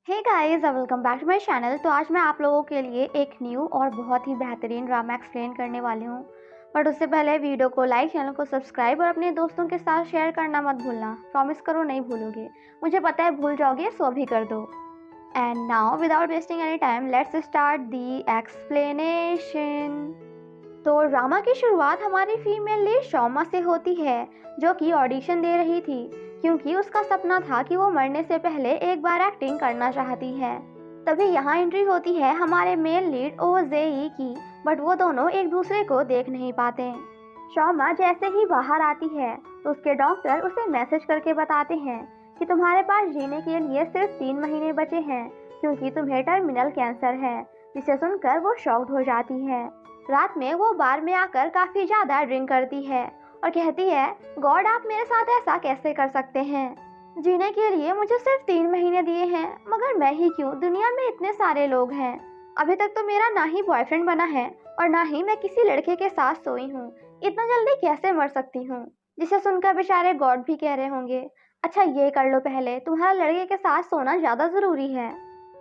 Hey guys, welcome back to my channel. तो आज मैं आप लोगों के लिए एक न्यू और बहुत ही बेहतरीन ड्रामा एक्सप्लेन करने वाली हूँ। बट उससे पहले वीडियो को लाइक, चैनल को सब्सक्राइब और अपने दोस्तों के साथ शेयर करना मत भूलना। प्रॉमिस करो नहीं भूलोगे। मुझे पता है भूल जाओगे, सो भी कर दो। And now without wasting any time let's start the explanation. तो ड्रामा की शुरुआत हमारी फीमेल लीड शौमा से होती है, जो कि ऑडिशन दे रही थी क्योंकि उसका सपना था कि वो मरने से पहले एक बार एक्टिंग करना चाहती है। तभी यहाँ एंट्री होती है हमारे मेल लीड ओजेई की, बट वो दोनों एक दूसरे को देख नहीं पाते। शौमा जैसे ही बाहर आती है तो उसके डॉक्टर उसे मैसेज करके बताते हैं कि तुम्हारे पास जीने के लिए सिर्फ 3 महीने बचे हैं क्योंकि तुम्हें टर्मिनल कैंसर है। जिसे सुनकर वो शॉक्ड हो जाती है। रात में वो बार में आकर काफी ज्यादा ड्रिंक करती है और कहती है, गॉड आप मेरे साथ ऐसा कैसे कर सकते हैं। जीने के लिए मुझे सिर्फ 3 महीने दिए हैं, मगर मैं ही क्यों, दुनिया में इतने सारे लोग हैं। अभी तक तो मेरा ना ही बॉयफ्रेंड बना है और ना ही मैं किसी लड़के के साथ सोई हूँ। इतना जल्दी कैसे मर सकती हूँ। जिसे सुनकर बेचारे गॉड भी कह रहे होंगे, अच्छा ये कर लो पहले, तुम्हारा लड़के के साथ सोना ज्यादा जरूरी है।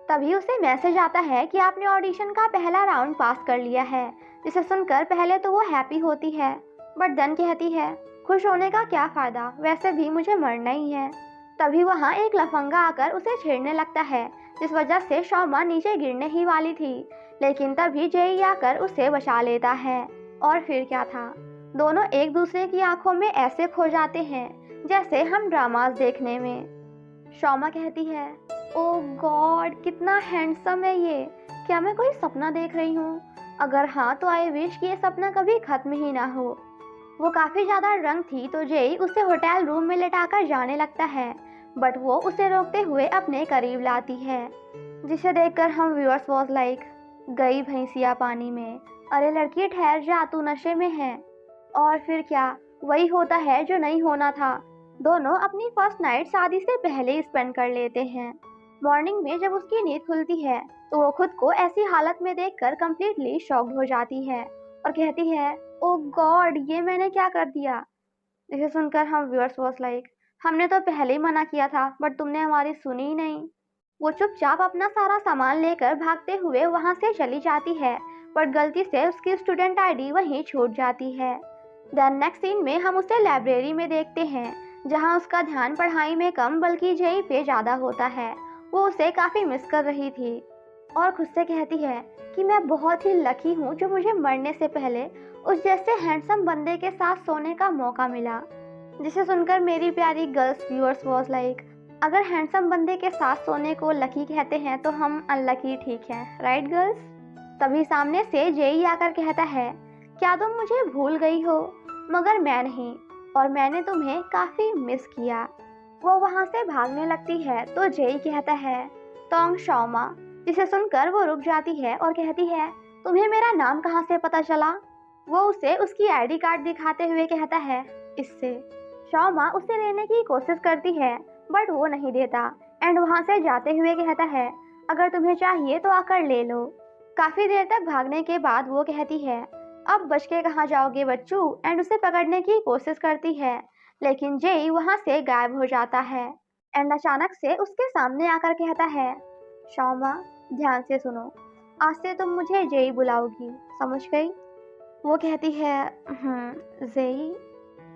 तभी उसे मैसेज आता है कि आपने ऑडिशन का पहला राउंड पास कर लिया है। जिसे सुनकर पहले तो वो हैप्पी होती है, बट देन कहती है, खुश होने का क्या फायदा, वैसे भी मुझे मरना ही है। तभी वहाँ एक लफंगा आकर उसे छेड़ने लगता है, जिस वजह से शौमा नीचे गिरने ही वाली थी, लेकिन तभी जेई आकर उसे बचा लेता है। और फिर क्या था, दोनों एक दूसरे की आंखों में ऐसे खो जाते हैं जैसे हम ड्रामास देखने में। शौमा कहती है, ओ गॉड कितना हैंडसम है ये, क्या मैं कोई सपना देख रही हूँ? अगर हाँ तो आई विश कि ये सपना कभी खत्म ही ना हो। वो काफी ज्यादा ड्रंक थी तो जेई उसे होटल रूम में लेटाकर जाने लगता है, बट वो उसे रोकते हुए अपने करीब लाती है। जिसे देखकर हम व्यूअर्स वॉज लाइक, गई भैंसिया पानी में, अरे लड़की ठहर जा, तू नशे में है। और फिर क्या, वही होता है जो नहीं होना था। दोनों अपनी फर्स्ट नाइट शादी से पहले ही स्पेंड कर लेते हैं। मॉर्निंग में जब उसकी नींद खुलती है तो वो खुद को ऐसी हालत में देखकर कंप्लीटली शॉक्ड हो जाती है और कहती है, ओ गॉड ये मैंने क्या कर दिया। जिसे सुनकर हम व्यूअर्स वॉज लाइक, हमने तो पहले ही मना किया था बट तुमने हमारी सुनी ही नहीं। वो चुपचाप अपना सारा सामान लेकर भागते हुए वहां से चली जाती है, बट गलती से उसकी स्टूडेंट आईडी वहीं छूट जाती है। देन नेक्स्ट सीन में हम उसे लाइब्रेरी में देखते हैं, जहां उसका ध्यान पढ़ाई में कम बल्कि जेई पे ज्यादा होता है। वो उसे काफी मिस कर रही थी और खुद से कहती है कि मैं बहुत ही लकी हूँ जो मुझे मरने से पहले उस जैसे हैंडसम बंदे के साथ सोने का मौका मिला। जिसे सुनकर मेरी प्यारी गर्ल्स व्यूअर्स वॉज लाइक, अगर हैंडसम बंदे के साथ सोने को लकी कहते हैं तो हम अनलकी ठीक हैं, राइट गर्ल्स? तभी सामने से जेई आकर कहता है, क्या तुम मुझे भूल गई हो? मगर मैं नहीं, और मैंने तुम्हें काफी मिस किया। वो वहां से भागने लगती है तो जेई कहता है, तोंग शौमा। जिसे सुनकर वो रुक जाती है और कहती है, तुम्हें मेरा नाम कहाँ से पता चला? वो उसे उसकी आईडी कार्ड दिखाते हुए कहता है, इससे। शौमा उसे लेने की कोशिश करती है बट वो नहीं देता एंड वहां से जाते हुए कहता है, अगर तुम्हें चाहिए तो आकर ले लो। काफी देर तक भागने के बाद वो कहती है, अब बच के कहाँ जाओगे बच्चू, एंड उसे पकड़ने की कोशिश करती है, लेकिन जेई वहां से गायब हो जाता है एंड अचानक से उसके सामने आकर कहता है, शौमा ध्यान से सुनो, आज से तुम मुझे जेई बुलाओगी, समझ गई? वो कहती है, जेई।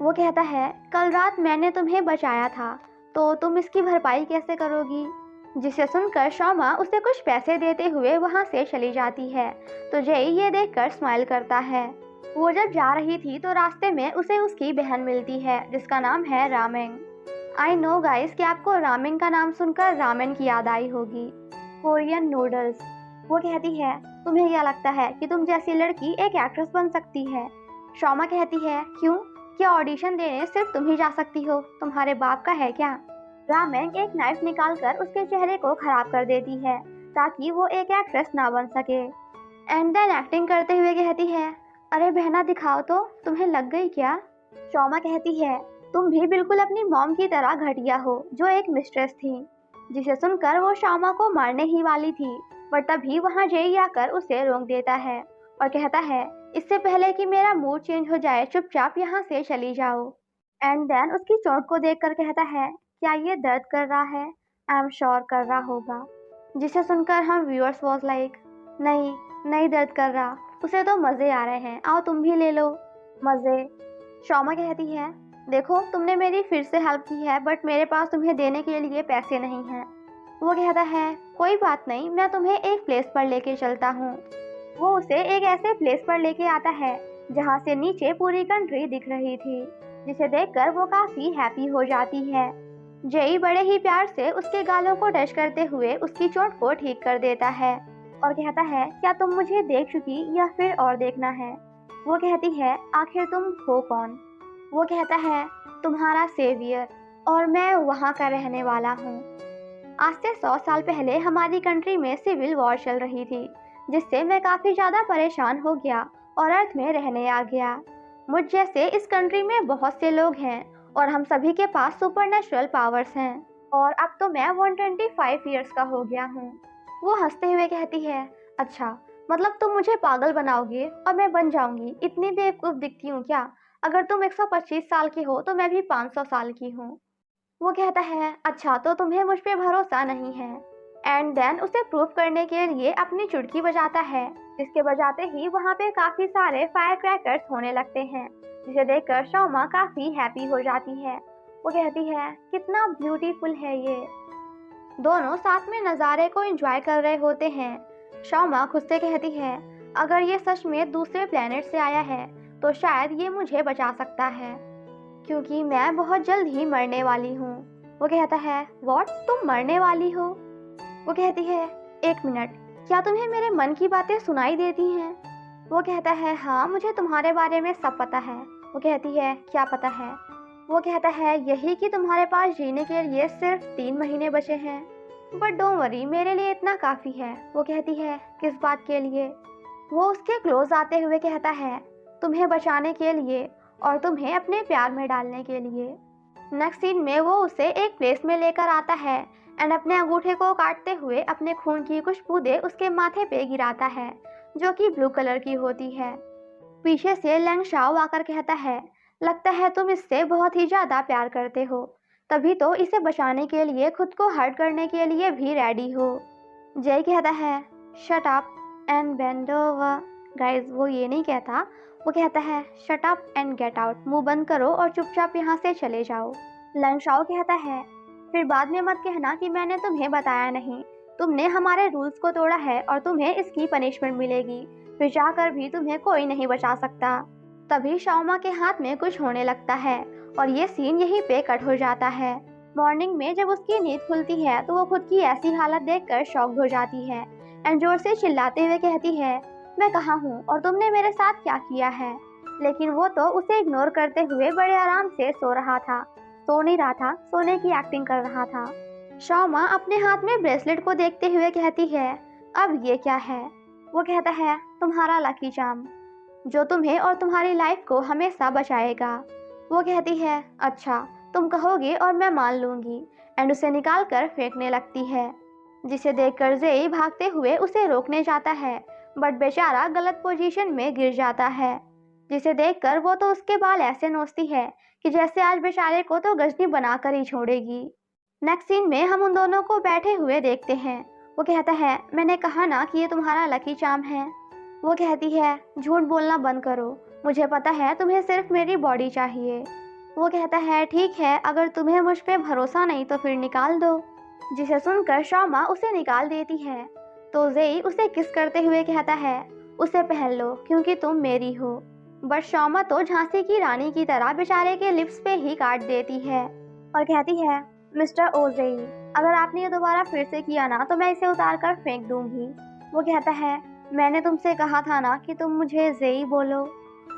वो कहता है, कल रात मैंने तुम्हें बचाया था तो तुम इसकी भरपाई कैसे करोगी? जिसे सुनकर शौमा उसे कुछ पैसे देते हुए वहां से चली जाती है तो जेई ये देखकर स्माइल करता है। वो जब जा रही थी तो रास्ते में उसे उसकी बहन मिलती है जिसका नाम है रामेंग। आई नो गाइस कि आपको रामेंग का नाम सुनकर रामेन की याद आई होगी, कोरियन नूडल्स। वो कहती है, तुम्हें क्या लगता है कि तुम जैसी लड़की एक एक्ट्रेस बन सकती है? शौमा कहती है, क्यों, क्या ऑडिशन देने सिर्फ तुम ही जा सकती हो, तुम्हारे बाप का है क्या? रामेंग एक नाइफ निकालकर उसके चेहरे को खराब कर देती है ताकि वो एक एक्ट्रेस ना बन सके। एंड देन एक्टिंग करते हुए कहती है, अरे बहना दिखाओ तो, तुम्हें लग गई क्या? शौमा कहती है, तुम भी बिल्कुल अपनी मॉम की तरह घटिया हो जो एक मिस्ट्रेस थी। जिसे सुनकर वो शौमा को मारने ही वाली थी, पर तभी वहाँ जेई आकर उसे रोक देता है और कहता है, इससे पहले कि मेरा मूड चेंज हो जाए चुपचाप यहाँ से चली जाओ। एंड देन उसकी चोट को देखकर कहता है, क्या ये दर्द कर रहा है? आई एम श्योर कर रहा होगा। जिसे सुनकर हम व्यूअर्स वॉज लाइक, नहीं, नहीं दर्द कर रहा, उसे तो मज़े आ रहे हैं, आओ तुम भी ले लो मज़े। शौमा कहती है, देखो तुमने मेरी फिर से हेल्प की है बट मेरे पास तुम्हें देने के लिए पैसे नहीं हैं। वो कहता है, कोई बात नहीं, मैं तुम्हें एक प्लेस पर लेके चलता हूँ। वो उसे एक ऐसे प्लेस पर लेके आता है जहाँ से नीचे पूरी कंट्री दिख रही थी, जिसे देखकर वो काफ़ी हैप्पी हो जाती है। जई बड़े ही प्यार से उसके गालों को टच करते हुए उसकी चोट को ठीक कर देता है और कहता है, क्या तुम मुझे देख चुकी या फिर और देखना है? वो कहती है, आखिर तुम हो कौन? वो कहता है, तुम्हारा सेवियर, और मैं वहाँ का रहने वाला हूँ। आज से 100 साल पहले हमारी कंट्री में सिविल वॉर चल रही थी, जिससे मैं काफ़ी ज़्यादा परेशान हो गया और अर्थ में रहने आ गया। मुझ जैसे इस कंट्री में बहुत से लोग हैं और हम सभी के पास सुपरनेचुरल पावर्स हैं, और अब तो मैं 125 ईयर्स का हो गया हूँ। वो हंसते हुए कहती है, अच्छा, मतलब तुम मुझे पागल बनाओगे और मैं बन जाऊंगी इतनी बेवकूफ़ दिखती हूँ क्या? अगर तुम 125 साल की हो तो मैं भी 500 साल की हूँ। वो कहता है, अच्छा तो तुम्हें मुझ पे भरोसा नहीं है। एंड देन उसे प्रूफ करने के लिए अपनी चुटकी बजाता है, जिसके बजाते ही वहाँ पे काफ़ी सारे फायर क्रैकर्स होने लगते हैं, जिसे देखकर शौमा काफ़ी हैप्पी हो जाती है। वो कहती है, कितना ब्यूटीफुल है ये। दोनों साथ में नज़ारे को एंजॉय कर रहे होते हैं। शौमा खुद से कहती है, अगर ये सच में दूसरे प्लेनेट से आया है तो शायद ये मुझे बचा सकता है, क्योंकि मैं बहुत जल्द ही मरने वाली हूँ। वो कहता है, व्हाट, तुम मरने वाली हो? वो कहती है, एक मिनट, क्या तुम्हें मेरे मन की बातें सुनाई देती हैं? वो कहता है, हाँ, मुझे तुम्हारे बारे में सब पता है। वो कहती है, क्या पता है? वो कहता है, यही कि तुम्हारे पास जीने के लिए सिर्फ 3 महीने बचे हैं। बट डोंट वरी, मेरे लिए इतना काफ़ी है। वो कहती है, किस बात के लिए? वो उसके क्लोज आते हुए कहता है, तुम्हें बचाने के लिए और तुम्हें अपने प्यार में डालने के लिए। नेक्स्ट सीन में वो उसे एक प्लेस में लेकर आता है एंड अपने अंगूठे को काटते हुए अपने खून की कुछ बूंदें उसके माथे पे गिराता है, जो कि ब्लू कलर की होती है। पीछे से लैंग शाओ आकर कहता है, लगता है तुम इससे बहुत ही ज़्यादा प्यार करते हो, तभी तो इसे बचाने के लिए खुद को हर्ट करने के लिए भी रेडी हो। जय कहता है, shut up and bend over. Guys, वो ये नहीं कहता, वो कहता है, shut up and get out, मुंह बंद करो और चुपचाप यहाँ से चले जाओ। लैंग शाओ कहता है, फिर बाद में मत कहना कि मैंने तुम्हें बताया नहीं। तुमने हमारे रूल्स को तोड़ा है और तुम्हें इसकी पनिशमेंट मिलेगी। फिर जाकर भी तुम्हें कोई नहीं बचा सकता। तभी शौमा के हाथ में कुछ होने लगता है और ये सीन यहीं पे कट हो जाता है। मॉर्निंग में जब उसकी नींद खुलती है तो वो खुद की ऐसी हालत देखकर शॉक्ड हो जाती है एंड जोर से चिल्लाते हुए कहती है, मैं कहाँ हूँ और तुमने मेरे साथ क्या किया है? लेकिन वो तो उसे इग्नोर करते हुए बड़े आराम से सो रहा था। सो नहीं रहा था, सोने की एक्टिंग कर रहा था। शौमा अपने हाथ में ब्रेसलेट को देखते हुए कहती है, अब ये क्या है? वो कहता है, तुम्हारा लकी चार्म, जो तुम्हें और तुम्हारी लाइफ को हमेशा बचाएगा। वो कहती है, अच्छा, तुम कहोगे और मैं मान लूंगी, एंड उसे निकाल कर फेंकने लगती है, जिसे देखकर जेई भागते हुए उसे रोकने जाता है, बट बेचारा गलत पोजीशन में गिर जाता है, जिसे देखकर वो तो उसके बाल ऐसे नोचती है कि जैसे आज बेचारे को तो गजनी बनाकर ही छोड़ेगी। नेक्स्ट सीन में हम उन दोनों को बैठे हुए देखते हैं। वो कहता है, मैंने कहा ना कि ये तुम्हारा लकी चार्म है। वो कहती है, झूठ बोलना बंद करो, मुझे पता है तुम्हें सिर्फ मेरी बॉडी चाहिए। वो कहता है, ठीक है, अगर तुम्हें मुझ पे भरोसा नहीं तो फिर निकाल दो। जिसे सुनकर शौमा उसे निकाल देती है तो जेई उसे किस करते हुए कहता है, उसे पहन लो क्योंकि तुम मेरी हो। बट शौमा तो झांसी की रानी की तरह बेचारे के लिप्स पे ही काट देती है और कहती है, मिस्टर ओजेई, अगर आपने ये दोबारा फिर से किया ना तो मैं इसे उतार कर फेंक दूंगी। वो कहता है, मैंने तुमसे कहा था ना कि तुम मुझे जेई बोलो,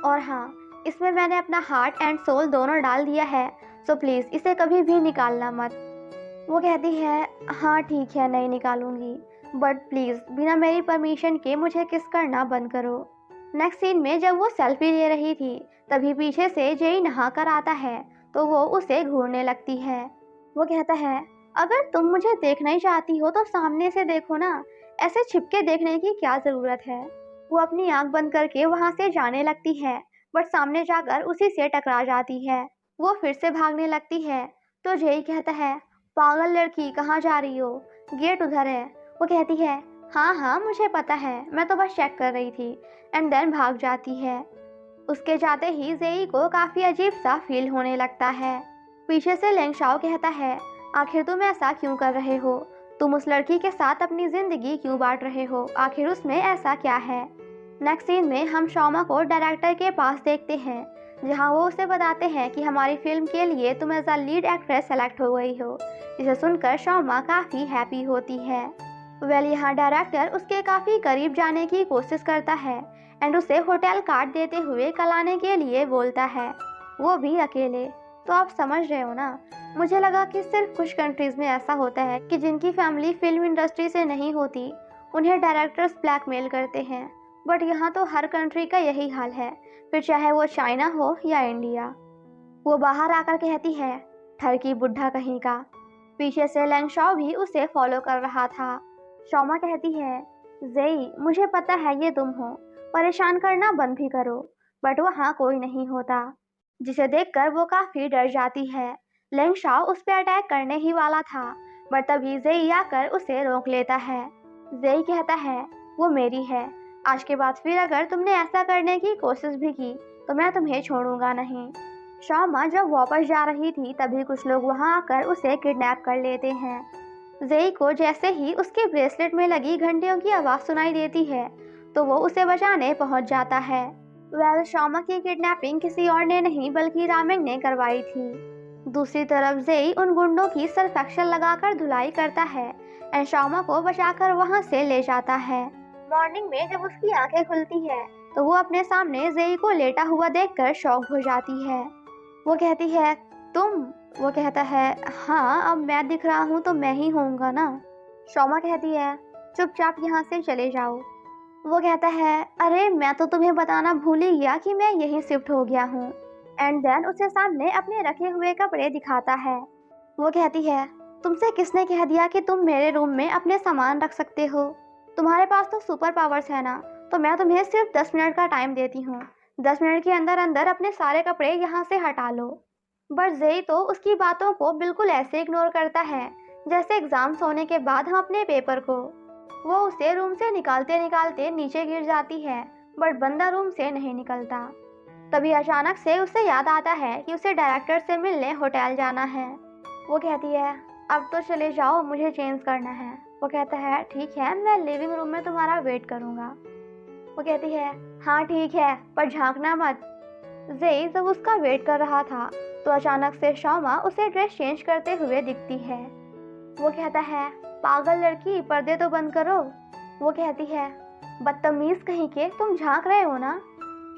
और हाँ, इसमें मैंने अपना हार्ट एंड सोल दोनों डाल दिया है, सो प्लीज़ इसे कभी भी निकालना मत। वो कहती है, हाँ ठीक है, नहीं निकालूंगी, बट प्लीज़ बिना मेरी परमिशन के मुझे किस करना बंद करो। नेक्स्ट सीन में जब वो सेल्फी ले रही थी तभी पीछे से जेई नहा कर आता है तो वो उसे घूरने लगती है। वो कहता है, अगर तुम मुझे देखना ही चाहती हो तो सामने से देखो ना, ऐसे छिपके देखने की क्या ज़रूरत है? वो अपनी आंख बंद करके वहाँ से जाने लगती है, बट सामने जाकर उसी से टकरा जाती है। वो फिर से भागने लगती है तो जेई कहता है, पागल लड़की, कहाँ जा रही हो? गेट उधर है। वो कहती है, हाँ हाँ मुझे पता है, मैं तो बस चेक कर रही थी। एंड देन भाग जाती है। उसके जाते ही जेई को काफ़ी अजीब सा फील होने लगता है। पीछे से लेंगशाओ कहता है, आखिर तुम ऐसा क्यों कर रहे हो? तुम उस लड़की के साथ अपनी ज़िंदगी क्यों बांट रहे हो? आखिर उसमें ऐसा क्या है? नेक्स्ट सीन में हम शौमा को डायरेक्टर के पास देखते हैं, जहां वो उसे बताते हैं कि हमारी फिल्म के लिए तुम as a lead actress select हो गई हो। इसे सुनकर शौमा काफ़ी हैप्पी होती है। यहाँ डायरेक्टर उसके काफ़ी करीब जाने की कोशिश करता है एंड उसे होटल कार्ड देते हुए कल आने के लिए बोलता है, वो भी अकेले। तो आप समझ रहे हो ना, मुझे लगा कि सिर्फ कुछ कंट्रीज़ में ऐसा होता है कि जिनकी फैमिली फिल्म इंडस्ट्री से नहीं होती उन्हें डायरेक्टर्स ब्लैकमेल करते हैं, बट यहाँ तो हर कंट्री का यही हाल है, फिर चाहे वो चाइना हो या इंडिया। वो बाहर आकर कहती है, ठरकी बुढ़ा कहीं का। पीछे से लेंगशाओ भी उसे फॉलो कर रहा था। शौमा कहती है, जेई मुझे पता है ये तुम हो, परेशान करना बंद भी करो। बट वहाँ कोई नहीं होता, जिसे देखकर वो काफ़ी डर जाती है। लेंगशाओ उस पर अटैक करने ही वाला था, बट तभी जेई आकर उसे रोक लेता है। जेई कहता है, वो मेरी है, आज के बाद फिर अगर तुमने ऐसा करने की कोशिश भी की तो मैं तुम्हें छोड़ूंगा नहीं। शौमा जब वापस जा रही थी तभी कुछ लोग वहां आकर उसे किडनैप कर लेते हैं। जेई को जैसे ही उसके ब्रेसलेट में लगी घंटियों की आवाज़ सुनाई देती है तो वो उसे बचाने पहुंच जाता है। शौमा की किडनैपिंग किसी और ने नहीं बल्कि रामेंग ने करवाई थी। दूसरी तरफ जेई उन गुंडों की सर्फ एक्शन लगाकर धुलाई करता है एंड शौमा को बचाकर वहां से ले जाता है। मॉर्निंग में जब उसकी आंखें खुलती है तो वो अपने सामने जेई को लेटा हुआ देखकर शॉक हो जाती है। वो कहती है, तुम? वो कहता है, हाँ अब मैं दिख रहा हूँ तो मैं ही होऊंगा ना। शौमा कहती है, चुपचाप यहाँ से चले जाओ। वो कहता है, अरे मैं तो तुम्हें बताना भूल ही गया कि मैं यहीं शिफ्ट हो गया हूँ। एंड देन उसे सामने अपने रखे हुए कपड़े दिखाता है। वो कहती है, तुमसे किसने कह दिया कि तुम मेरे रूम में अपने सामान रख सकते हो? तुम्हारे पास तो सुपर पावर्स है ना, तो मैं तुम्हें सिर्फ 10 मिनट का टाइम देती हूँ। 10 मिनट के अंदर अंदर अपने सारे कपड़े यहाँ से हटा लो। बट जेई तो उसकी बातों को बिल्कुल ऐसे इग्नोर करता है जैसे एग्जाम्स होने के बाद हम अपने पेपर को। वो उसे रूम से निकालते निकालते नीचे गिर जाती है, बट बंदा रूम से नहीं निकलता। तभी अचानक से उसे याद आता है कि उसे डायरेक्टर से मिलने होटल जाना है। वो कहती है, अब तो चले जाओ, मुझे चेंज करना है। वो कहता है, ठीक है, मैं लिविंग रूम में तुम्हारा वेट करूंगा। वो कहती है, हाँ ठीक है, पर झांकना मत। जेई जब उसका वेट कर रहा था तो अचानक से शौमा उसे ड्रेस चेंज करते हुए दिखती है। वो कहता है, पागल लड़की, पर्दे तो बंद करो। वो कहती है, बदतमीज कहीं के, तुम झांक रहे हो ना।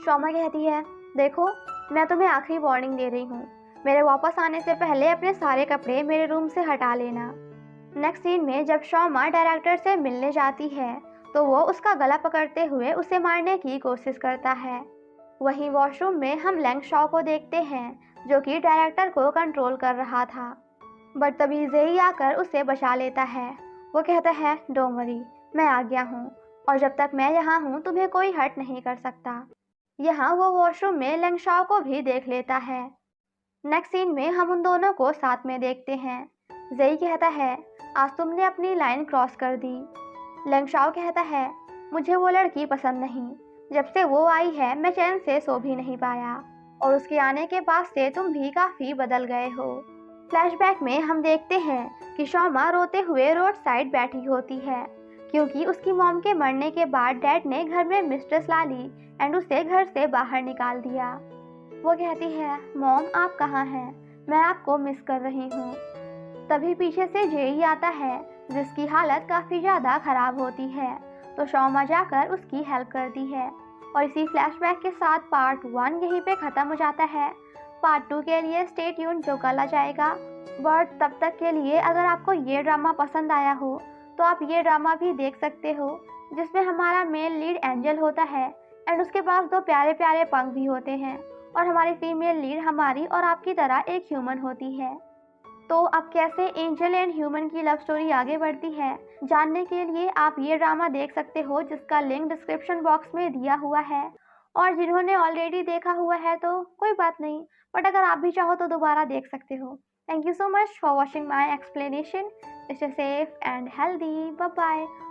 शौमा कहती है, देखो मैं तुम्हें आखिरी वार्निंग दे रही हूँ, मेरे वापस आने से पहले अपने सारे कपड़े मेरे रूम से हटा लेना। नेक्स्ट सीन में जब शौमा डायरेक्टर से मिलने जाती है तो वो उसका गला पकड़ते हुए उसे मारने की कोशिश करता है। वहीं वॉशरूम में हम लेंगशाओ को देखते हैं जो कि डायरेक्टर को कंट्रोल कर रहा था, बट तभी जेई आकर उसे बचा लेता है। वो कहता है, डोंट वरी, मैं आ गया हूँ और जब तक मैं यहाँ हूँ तुम्हें कोई हर्ट नहीं कर सकता। यहाँ वो वॉशरूम में लेंगशाओ को भी देख लेता है। नेक्स्ट सीन में हम उन दोनों को साथ में देखते हैं। जेई कहता है, आज तुमने अपनी लाइन क्रॉस कर दी। लेंगशाओ कहता है, मुझे वो लड़की पसंद नहीं, जब से वो आई है मैं चैन से सो भी नहीं पाया और उसके आने के बाद से तुम भी काफ़ी बदल गए हो। फ्लैशबैक में हम देखते हैं कि शौमा रोते हुए रोड साइड बैठी होती है क्योंकि उसकी मॉम के मरने के बाद डैड ने घर में मिस्ट्रेस ला ली एंड उसे घर से बाहर निकाल दिया। वो कहती है, मॉम आप कहाँ हैं, मैं आपको मिस कर रही हूँ। तभी पीछे से जेई आता है जिसकी हालत काफ़ी ज़्यादा ख़राब होती है, तो शौमा जाकर उसकी हेल्प करती है। और इसी फ्लैशबैक के साथ पार्ट 1 यहीं पे ख़त्म हो जाता है। पार्ट 2 के लिए स्टे ट्यून, जो कल आ जाएगा। बट तब तक के लिए अगर आपको ये ड्रामा पसंद आया हो तो आप ये ड्रामा भी देख सकते हो जिसमें हमारा मेल लीड एंजल होता है एंड उसके पास 2 प्यारे प्यारे पंख भी होते हैं और हमारी फीमेल लीड हमारी और आपकी तरह एक ह्यूमन होती है। तो अब कैसे एंजल एंड ह्यूमन की लव स्टोरी आगे बढ़ती है जानने के लिए आप ये ड्रामा देख सकते हो जिसका लिंक डिस्क्रिप्शन बॉक्स में दिया हुआ है। और जिन्होंने ऑलरेडी देखा हुआ है तो कोई बात नहीं, बट अगर आप भी चाहो तो दोबारा देख सकते हो। Thank you so much for watching my explanation. Stay safe and healthy. Bye bye.